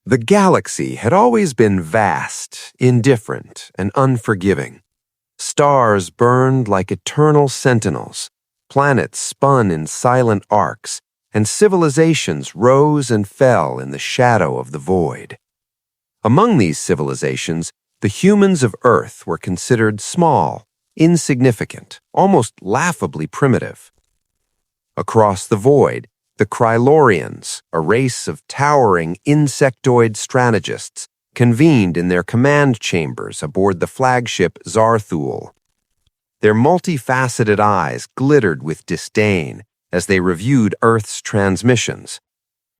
The galaxy had always been vast, indifferent, and unforgiving. Stars burned like eternal sentinels, planets spun in silent arcs, and civilizations rose and fell in the shadow of the void. Among these civilizations, the humans of Earth were considered small, insignificant, almost laughably primitive. Across the void, the Krylorians, a race of towering insectoid strategists, convened in their command chambers aboard the flagship Zarthul. Their multifaceted eyes glittered with disdain as they reviewed Earth's transmissions.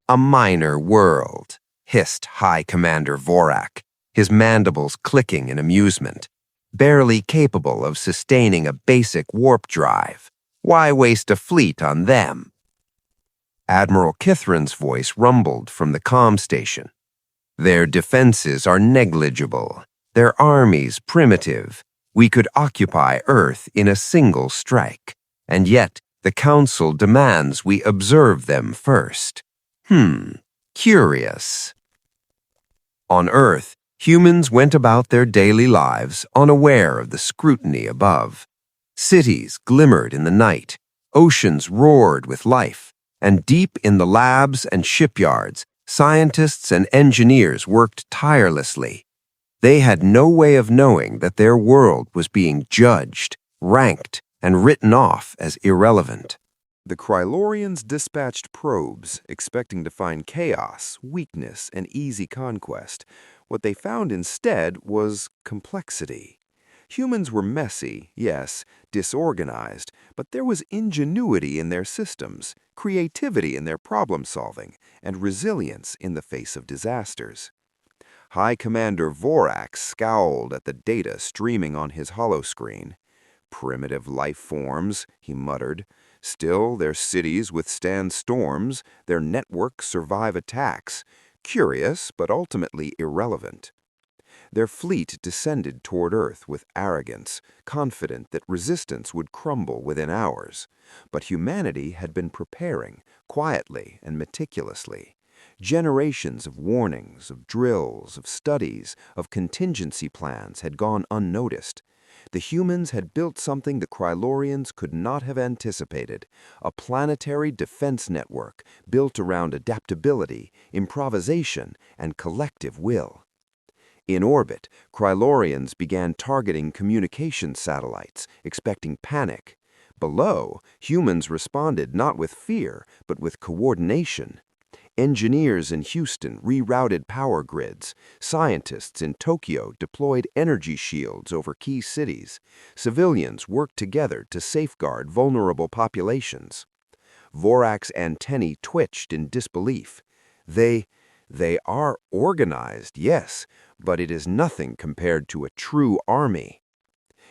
"A minor world," hissed High Commander Vorak, his mandibles clicking in amusement. "Barely capable of sustaining a basic warp drive. Why waste a fleet on them?" Admiral Kithran's voice rumbled from the comm station. "Their defenses are negligible, their armies primitive. We could occupy Earth in a single strike, and yet the Council demands we observe them first. Curious." On Earth, humans went about their daily lives unaware of the scrutiny above. Cities glimmered in the night, oceans roared with life, and deep in the labs and shipyards, scientists and engineers worked tirelessly. They had no way of knowing that their world was being judged, ranked, and written off as irrelevant. The Krylorians dispatched probes, expecting to find chaos, weakness, and easy conquest. What they found instead was complexity. Humans were messy, yes, disorganized, but there was ingenuity in their systems, creativity in their problem-solving, and resilience in the face of disasters. High Commander Vorak scowled at the data streaming on his holoscreen. "Primitive life forms," he muttered. "Still, their cities withstand storms, their networks survive attacks. Curious, but ultimately irrelevant." Their fleet descended toward Earth with arrogance, confident that resistance would crumble within hours. But humanity had been preparing, quietly and meticulously. Generations of warnings, of drills, of studies, of contingency plans had gone unnoticed. The humans had built something the Krylorians could not have anticipated, a planetary defense network built around adaptability, improvisation, and collective will. In orbit, Krylorians began targeting communication satellites, expecting panic. Below, humans responded not with fear, but with coordination. Engineers in Houston rerouted power grids. Scientists in Tokyo deployed energy shields over key cities. Civilians worked together to safeguard vulnerable populations. Vorak's antennae twitched in disbelief. They are organized, yes, but it is nothing compared to a true army.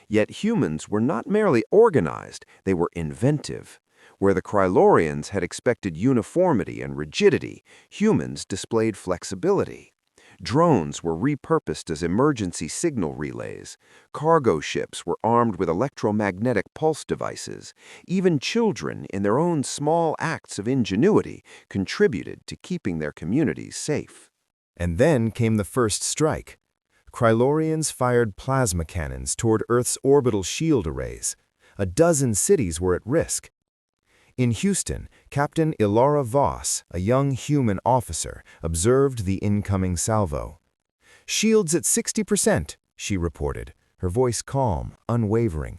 Yet humans were not merely organized, they were inventive. Where the Krylorians had expected uniformity and rigidity, humans displayed flexibility. Drones were repurposed as emergency signal relays. Cargo ships were armed with electromagnetic pulse devices. Even children, in their own small acts of ingenuity, contributed to keeping their communities safe. And then came the first strike. Krylorians fired plasma cannons toward Earth's orbital shield arrays. A dozen cities were at risk. In Houston, Captain Ilara Voss, a young human officer, observed the incoming salvo. "Shields at 60%, she reported, her voice calm, unwavering.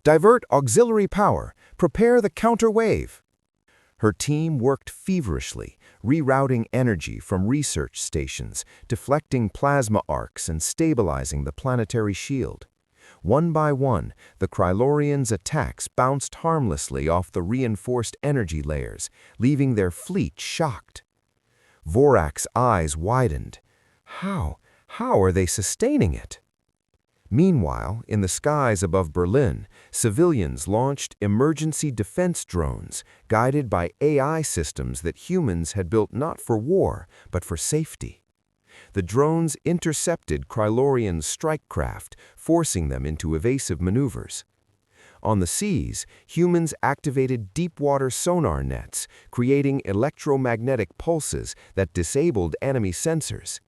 "Divert auxiliary power. Prepare the counter-wave." Her team worked feverishly, rerouting energy from research stations, deflecting plasma arcs and stabilizing the planetary shield. One by one, the Krylorians' attacks bounced harmlessly off the reinforced energy layers, leaving their fleet shocked. Vorak's eyes widened. How are they sustaining it? Meanwhile, in the skies above Berlin, civilians launched emergency defense drones, guided by AI systems that humans had built not for war, but for safety. The drones intercepted Krylorian strike craft, forcing them into evasive maneuvers. On the seas, humans activated deep-water sonar nets, creating electromagnetic pulses that disabled enemy sensors.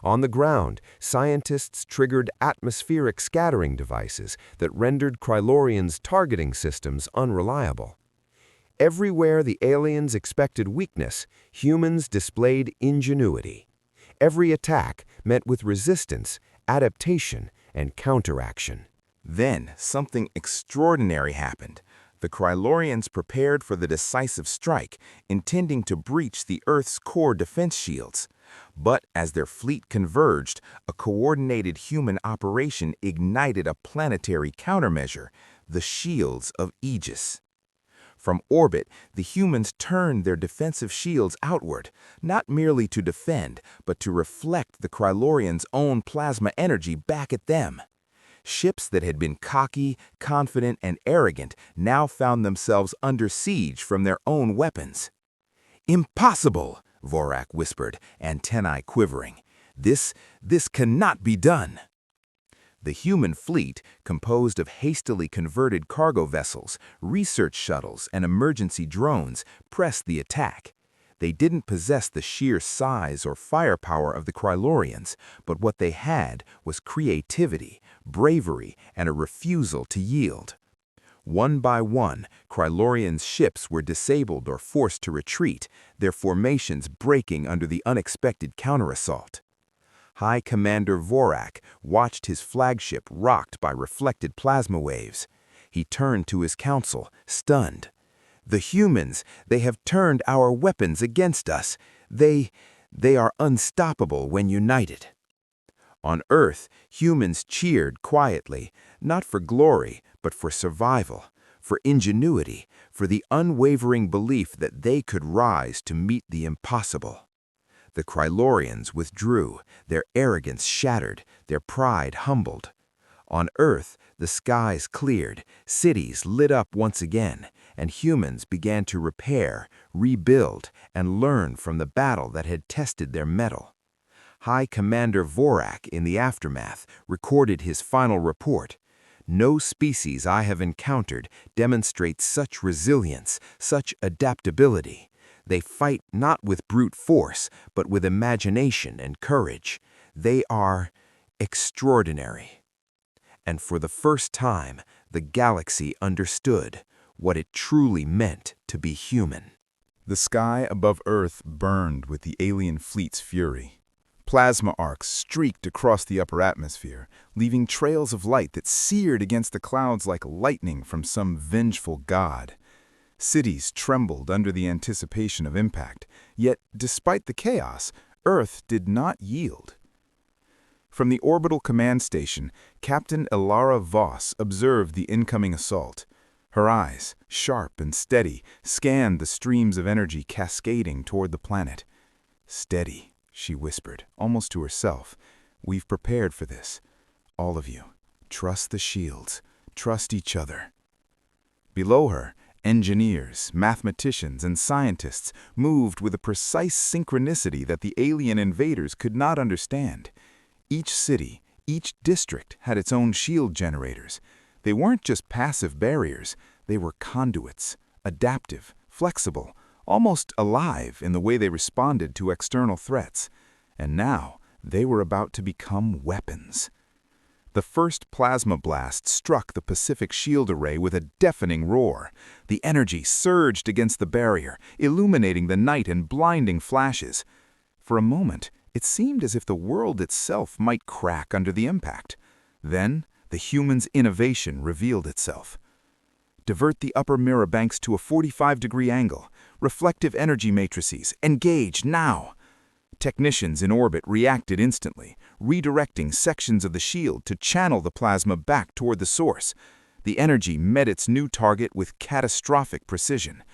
On the ground, scientists triggered atmospheric scattering devices that rendered Krylorian's targeting systems unreliable. Everywhere the aliens expected weakness, humans displayed ingenuity. Every attack met with resistance, adaptation, and counteraction. Then, something extraordinary happened. The Krylorians prepared for the decisive strike, intending to breach the Earth's core defense shields. But as their fleet converged, a coordinated human operation ignited a planetary countermeasure, the shields of Aegis. From orbit, the humans turned their defensive shields outward, not merely to defend, but to reflect the Krylorians' own plasma energy back at them. Ships that had been cocky, confident, and arrogant now found themselves under siege from their own weapons. "Impossible!" Vorak whispered, antennae quivering. This cannot be done." The human fleet, composed of hastily converted cargo vessels, research shuttles, and emergency drones, pressed the attack. They didn't possess the sheer size or firepower of the Krylorians, but what they had was creativity, bravery, and a refusal to yield. One by one, Krylorians' ships were disabled or forced to retreat, their formations breaking under the unexpected counterassault. High Commander Vorak watched his flagship rocked by reflected plasma waves. He turned to his council, stunned. "The humans, they have turned our weapons against us. They are unstoppable when united." On Earth, humans cheered quietly, not for glory, but for survival, for ingenuity, for the unwavering belief that they could rise to meet the impossible. The Krylorians withdrew, their arrogance shattered, their pride humbled. On Earth, the skies cleared, cities lit up once again, and humans began to repair, rebuild, and learn from the battle that had tested their mettle. High Commander Vorak, in the aftermath, recorded his final report. "No species I have encountered demonstrates such resilience, such adaptability. They fight not with brute force, but with imagination and courage. They are extraordinary." And for the first time, the galaxy understood what it truly meant to be human. The sky above Earth burned with the alien fleet's fury. Plasma arcs streaked across the upper atmosphere, leaving trails of light that seared against the clouds like lightning from some vengeful god. Cities trembled under the anticipation of impact, yet despite the chaos, Earth did not yield. From the orbital command station, Captain Elara Voss observed the incoming assault. Her eyes, sharp and steady, scanned the streams of energy cascading toward the planet. "Steady," she whispered, almost to herself. "We've prepared for this. All of you. Trust the shields. Trust each other." Below her, engineers, mathematicians, and scientists moved with a precise synchronicity that the alien invaders could not understand. Each city, each district had its own shield generators. They weren't just passive barriers, they were conduits, adaptive, flexible, almost alive in the way they responded to external threats. And now, they were about to become weapons. The first plasma blast struck the Pacific shield array with a deafening roar. The energy surged against the barrier, illuminating the night in blinding flashes. For a moment, it seemed as if the world itself might crack under the impact. Then, the human's innovation revealed itself. Divert the upper mirror banks to a 45-degree angle. Reflective energy matrices, engage now! Technicians in orbit reacted instantly, redirecting sections of the shield to channel the plasma back toward the source. The energy met its new target with catastrophic precision.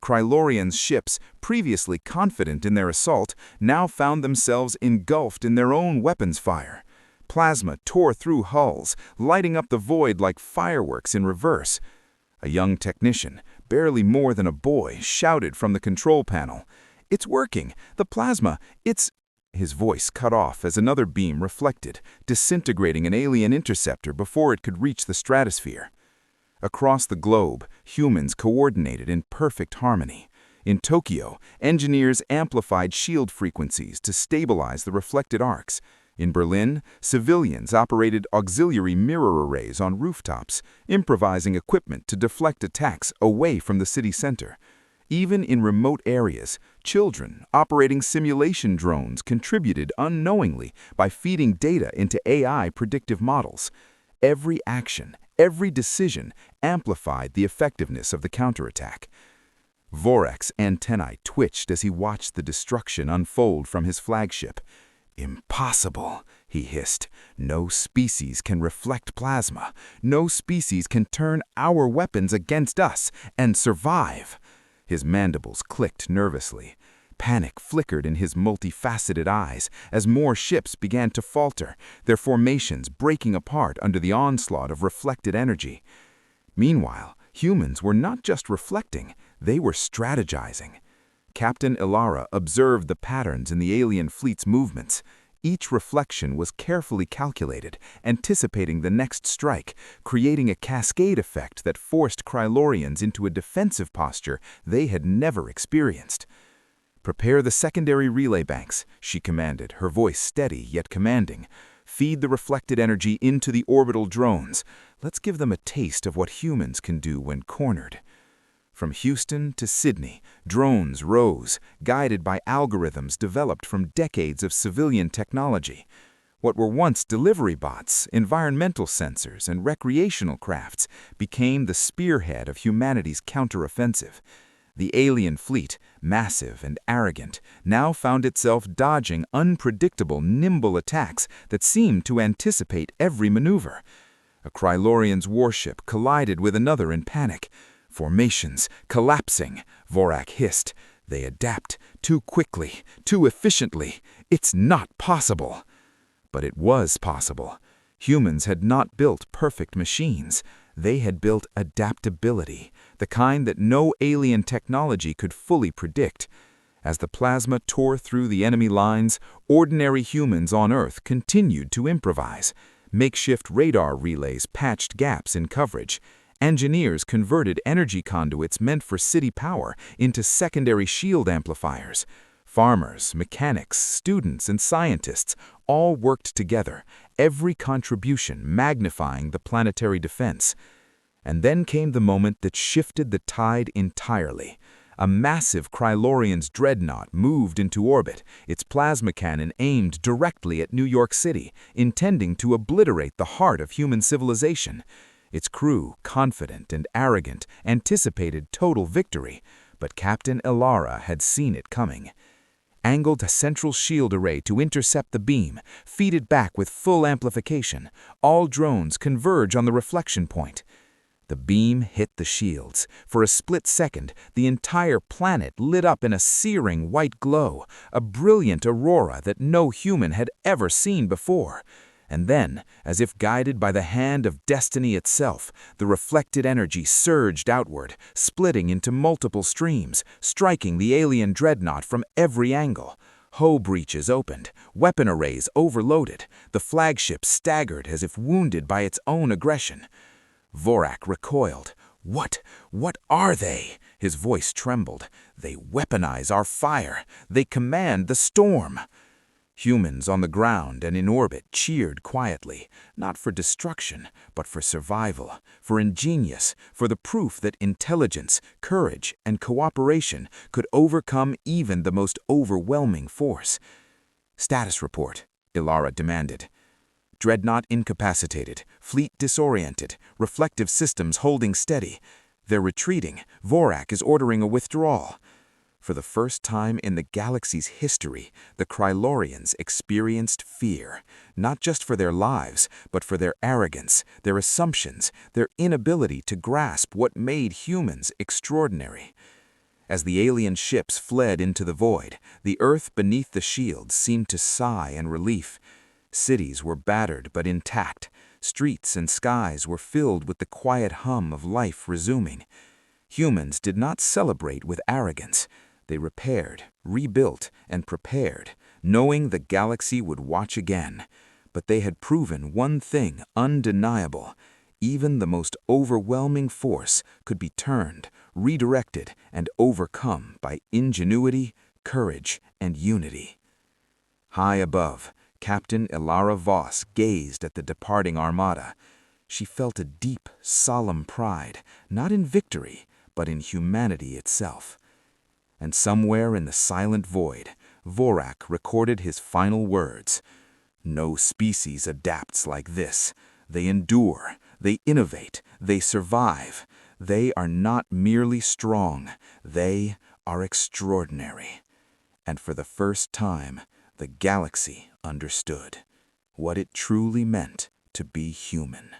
Krylorian's ships, previously confident in their assault, now found themselves engulfed in their own weapons fire. Plasma tore through hulls, lighting up the void like fireworks in reverse. A young technician, barely more than a boy, shouted from the control panel, "It's working! The plasma, it's—" His voice cut off as another beam reflected, disintegrating an alien interceptor before it could reach the stratosphere. Across the globe, humans coordinated in perfect harmony. In Tokyo, engineers amplified shield frequencies to stabilize the reflected arcs. In Berlin, civilians operated auxiliary mirror arrays on rooftops, improvising equipment to deflect attacks away from the city center. Even in remote areas, children operating simulation drones contributed unknowingly by feeding data into AI predictive models. Every action, every decision amplified the effectiveness of the counterattack. Vorak's antennae twitched as he watched the destruction unfold from his flagship. "Impossible," he hissed. "No species can reflect plasma. No species can turn our weapons against us and survive." His mandibles clicked nervously. Panic flickered in his multifaceted eyes as more ships began to falter, their formations breaking apart under the onslaught of reflected energy. Meanwhile, humans were not just reflecting, they were strategizing. Captain Ilara observed the patterns in the alien fleet's movements. Each reflection was carefully calculated, anticipating the next strike, creating a cascade effect that forced Krylorians into a defensive posture they had never experienced. "Prepare the secondary relay banks," she commanded, her voice steady yet commanding. "Feed the reflected energy into the orbital drones. Let's give them a taste of what humans can do when cornered." From Houston to Sydney, drones rose, guided by algorithms developed from decades of civilian technology. What were once delivery bots, environmental sensors, and recreational crafts became the spearhead of humanity's counteroffensive. The alien fleet, massive and arrogant, now found itself dodging unpredictable, nimble attacks that seemed to anticipate every maneuver. A Krylorian's warship collided with another in panic. "Formations collapsing," Vorak hissed. "They adapt too quickly, too efficiently. It's not possible." But it was possible. Humans had not built perfect machines. They had built adaptability, the kind that no alien technology could fully predict. As the plasma tore through the enemy lines, ordinary humans on Earth continued to improvise. Makeshift radar relays patched gaps in coverage. Engineers converted energy conduits meant for city power into secondary shield amplifiers. Farmers, mechanics, students, and scientists all worked together, every contribution magnifying the planetary defense. And then came the moment that shifted the tide entirely. A massive Krylorian's dreadnought moved into orbit, its plasma cannon aimed directly at New York City, intending to obliterate the heart of human civilization. Its crew, confident and arrogant, anticipated total victory, but Captain Ilara had seen it coming. Angled a central shield array to intercept the beam, feed it back with full amplification. All drones converge on the reflection point. The beam hit the shields. For a split second, the entire planet lit up in a searing white glow, a brilliant aurora that no human had ever seen before. And then, as if guided by the hand of destiny itself, the reflected energy surged outward, splitting into multiple streams, striking the alien dreadnought from every angle. Hull breaches opened, weapon arrays overloaded, the flagship staggered as if wounded by its own aggression. Vorak recoiled. What are they?" His voice trembled. "They weaponize our fire. They command the storm." Humans on the ground and in orbit cheered quietly, not for destruction, but for survival, for ingenious, for the proof that intelligence, courage, and cooperation could overcome even the most overwhelming force. "Status report," Ilara demanded. "Dreadnought incapacitated, fleet disoriented, reflective systems holding steady. They're retreating. Vorak is ordering a withdrawal." For the first time in the galaxy's history, the Krylorians experienced fear, not just for their lives, but for their arrogance, their assumptions, their inability to grasp what made humans extraordinary. As the alien ships fled into the void, the earth beneath the shields seemed to sigh in relief. Cities were battered but intact. Streets and skies were filled with the quiet hum of life resuming. Humans did not celebrate with arrogance. They repaired, rebuilt, and prepared, knowing the galaxy would watch again. But they had proven one thing undeniable. even the most overwhelming force could be turned, redirected, and overcome by ingenuity, courage, and unity. High above, Captain Ilara Voss gazed at the departing armada. She felt a deep, solemn pride, not in victory, but in humanity itself. And somewhere in the silent void, Vorak recorded his final words. No species adapts like this. They endure, they innovate, they survive. They are not merely strong, they are extraordinary. And for the first time, the galaxy understood what it truly meant to be human.